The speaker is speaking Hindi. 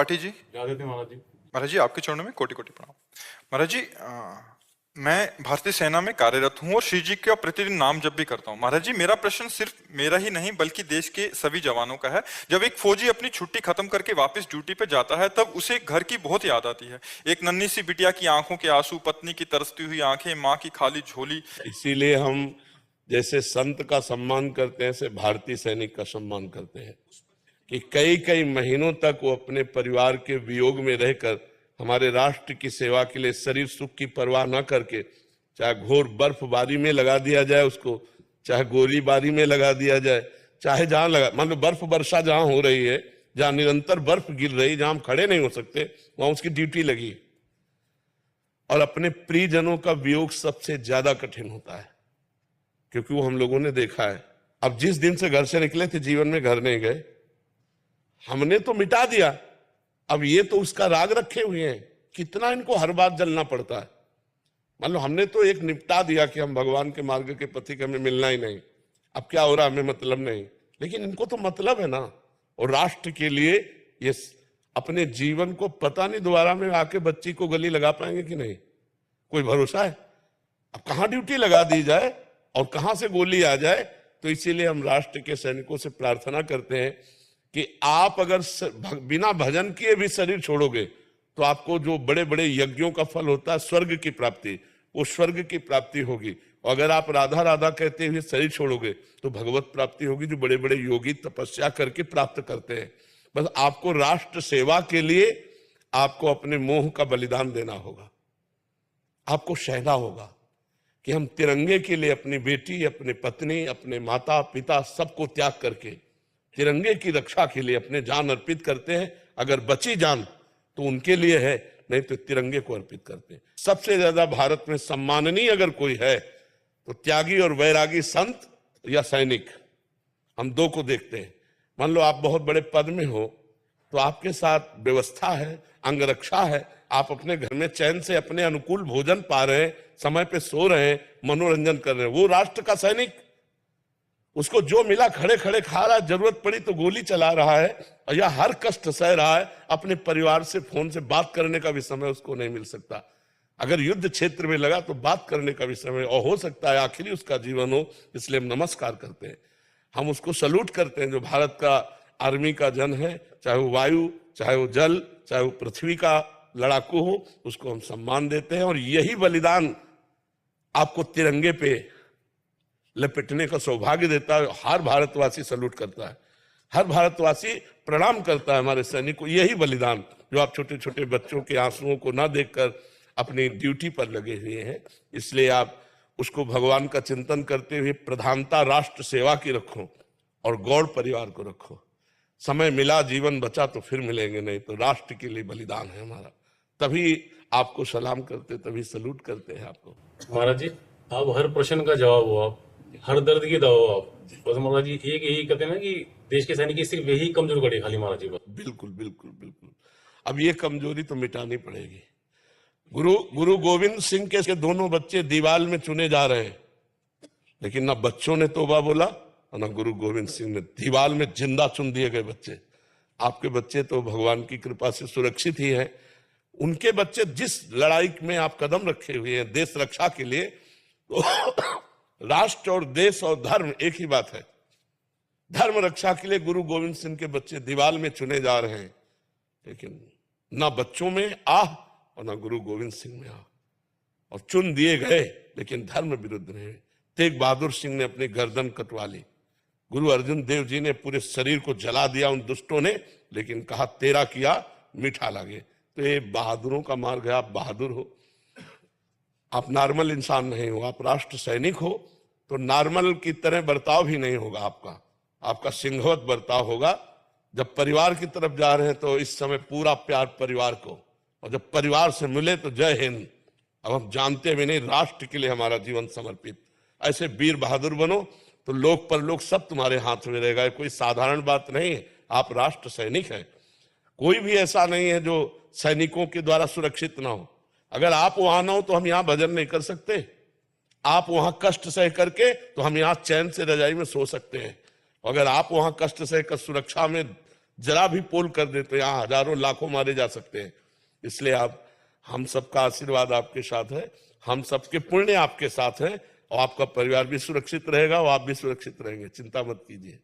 त्रिपाठी जी। इजाजत है महाराज जी। महाराज जी, आपके चरणों में कोटि कोटि प्रणाम। महाराज जी, मैं भारतीय सेना में कार्यरत हूँ और श्री जी का प्रतिदिन नाम जप भी करता हूँ। महाराज जी, मेरा प्रश्न सिर्फ मेरा ही नहीं बल्कि देश के सभी जवानों का है। जब एक फौजी अपनी छुट्टी खत्म करके वापस ड्यूटी पे जाता है तब उसे घर की बहुत याद आती है। एक नन्ही सी बिटिया की आंखों के आंसू, पत्नी की तरसती हुई आंखें, माँ की खाली झोली। इसीलिए हम जैसे संत का सम्मान करते हैं ऐसे भारतीय सैनिक का सम्मान करते हैं कि कई कई महीनों तक वो अपने परिवार के वियोग में रहकर हमारे राष्ट्र की सेवा के लिए शरीर सुख की परवाह न करके, चाहे घोर बर्फबारी में लगा दिया जाए उसको, चाहे गोलीबारी में लगा दिया जाए, चाहे जहां लगा, मान लो बर्फ वर्षा जहां हो रही है, जहां निरंतर बर्फ गिर रही, जहां हम खड़े नहीं हो सकते, वहां उसकी ड्यूटी लगी। और अपने प्रियजनों का वियोग सबसे ज्यादा कठिन होता है, क्योंकि वो हम लोगों ने देखा है। अब जिस दिन से घर से निकले थे जीवन में घर नहीं गए, हमने तो मिटा दिया, अब ये तो उसका राग रखे हुए हैं, कितना इनको हर बार जलना पड़ता है। मान लो हमने तो एक निपटा दिया कि हम भगवान के मार्ग के पथिक, हमें मिलना ही नहीं, अब क्या हो रहा है हमें मतलब नहीं, लेकिन इनको तो मतलब है ना। और राष्ट्र के लिए ये अपने जीवन को पता नहीं दोबारा में आके बच्ची को गली लगा पाएंगे कि नहीं, कोई भरोसा है। अब कहां ड्यूटी लगा दी जाए और कहां से गोली आ जाए। तो इसीलिए हम राष्ट्र के सैनिकों से प्रार्थना करते हैं कि आप अगर बिना भजन किए भी शरीर छोड़ोगे तो आपको जो बड़े बड़े यज्ञों का फल होता है स्वर्ग की प्राप्ति, वो स्वर्ग की प्राप्ति होगी। और अगर आप राधा राधा कहते हुए शरीर छोड़ोगे तो भगवत प्राप्ति होगी, जो बड़े बड़े योगी तपस्या करके प्राप्त करते हैं। बस आपको राष्ट्र सेवा के लिए आपको अपने मोह का बलिदान देना होगा, आपको सहना होगा कि हम तिरंगे के लिए अपनी बेटी, अपनी पत्नी, अपने माता पिता सबको त्याग करके तिरंगे की रक्षा के लिए अपने जान अर्पित करते हैं। अगर बची जान तो उनके लिए है, नहीं तो तिरंगे को अर्पित करते हैं। सबसे ज्यादा भारत में सम्माननीय अगर कोई है तो त्यागी और वैरागी संत या सैनिक, हम दो को देखते हैं। मान लो आप बहुत बड़े पद में हो तो आपके साथ व्यवस्था है, अंगरक्षा है, आप अपने घर में चैन से अपने अनुकूल भोजन पा रहे हैं, समय पे सो रहे हैं, मनोरंजन कर रहे हैं। वो राष्ट्र का सैनिक, उसको जो मिला खड़े खड़े खा रहा है, जरूरत पड़ी तो गोली चला रहा है, या हर कष्ट सह रहा है। अपने परिवार से फोन से बात करने का भी समय उसको नहीं मिल सकता। अगर युद्ध क्षेत्र में लगा तो बात करने का भी समय, और हो सकता है आखिरी उसका जीवन हो, इसलिए हम नमस्कार करते हैं, हम उसको सल्यूट करते हैं। जो भारत का आर्मी का जन है, चाहे वो वायु, चाहे वो जल, चाहे वो पृथ्वी का लड़ाकू हो, उसको हम सम्मान देते हैं। और यही बलिदान आपको तिरंगे पे लपेटने का सौभाग्य देता है। हर भारतवासी सल्यूट करता है, हर भारतवासी प्रणाम करता है हमारे सैनिक को। यही बलिदान जो आप छोटे छोटे बच्चों के आंसुओं को ना देखकर अपनी ड्यूटी पर लगे हुए हैं, इसलिए आप उसको भगवान का चिंतन करते हुए प्रधानता राष्ट्र सेवा की रखो और गौड़ परिवार को रखो। समय मिला, जीवन बचा तो फिर मिलेंगे, नहीं तो राष्ट्र के लिए बलिदान है हमारा। तभी आपको सलाम करते, तभी सल्यूट करते हैं आपको। महाराज जी, आप हर प्रश्न का जवाब हो, आप हर दर्द की दवा हो आप। बस महाराज जी एक यही कहते हैं ना कि देश के सैनिक की सिर्फ यही कमजोर कड़ी खाली महाराज जी। बिल्कुल बिल्कुल बिल्कुल, अब ये कमजोरी तो मिटानी पड़ेगी। गुरु गोविंद सिंह के दोनों बच्चे दीवार में चुने जा रहे हैं, लेकिन ना बच्चों ने तोबा बोला और ना गुरु गोविंद सिंह ने। दीवार में जिंदा चुन दिए गए बच्चे। आपके बच्चे तो भगवान की कृपा से सुरक्षित ही हैं। उनके बच्चे जिस लड़ाई में आप कदम रखे हुए हैं देश रक्षा के लिए, तो राष्ट्र और देश और धर्म एक ही बात है। धर्म रक्षा के लिए गुरु गोविंद सिंह के बच्चे दीवार में चुने जा रहे हैं, लेकिन ना बच्चों में आह और ना गुरु गोविंद सिंह में आह। और चुन दिए गए लेकिन धर्म विरुद्ध नहीं। तेग बहादुर सिंह ने अपनी गर्दन कटवा ली, गुरु अर्जुन देव जी ने पूरे शरीर को जला दिया उन दुष्टों ने, लेकिन कहा तेरा किया मीठा लगे। तो ये बहादुरों का मार्ग है। आप बहादुर हो, आप नॉर्मल इंसान नहीं हो, आप राष्ट्र सैनिक हो, तो नॉर्मल की तरह बर्ताव भी नहीं होगा आपका सिंहवत बर्ताव होगा। जब परिवार की तरफ जा रहे हैं तो इस समय पूरा प्यार परिवार को, और जब परिवार से मिले तो जय हिंद। अब हम जानते भी नहीं, राष्ट्र के लिए हमारा जीवन समर्पित। ऐसे वीर बहादुर बनो तो लोक परलोक सब तुम्हारे हाथ में रहेगा। कोई साधारण बात नहीं है, आप राष्ट्र सैनिक हैं। कोई भी ऐसा नहीं है जो सैनिकों के द्वारा सुरक्षित ना हो। अगर आप वहां ना हो तो हम यहां भजन नहीं कर सकते, आप वहां कष्ट सह करके तो हम यहां चैन से रजाई में सो सकते हैं। अगर आप वहां कष्ट सहकर सुरक्षा में जरा भी पोल कर दे तो यहाँ हजारों लाखों मारे जा सकते हैं। इसलिए आप, हम सबका आशीर्वाद आपके साथ है, हम सबके पुण्य आपके साथ है, और आपका परिवार भी सुरक्षित रहेगा और आप भी सुरक्षित रहेंगे, चिंता मत कीजिए।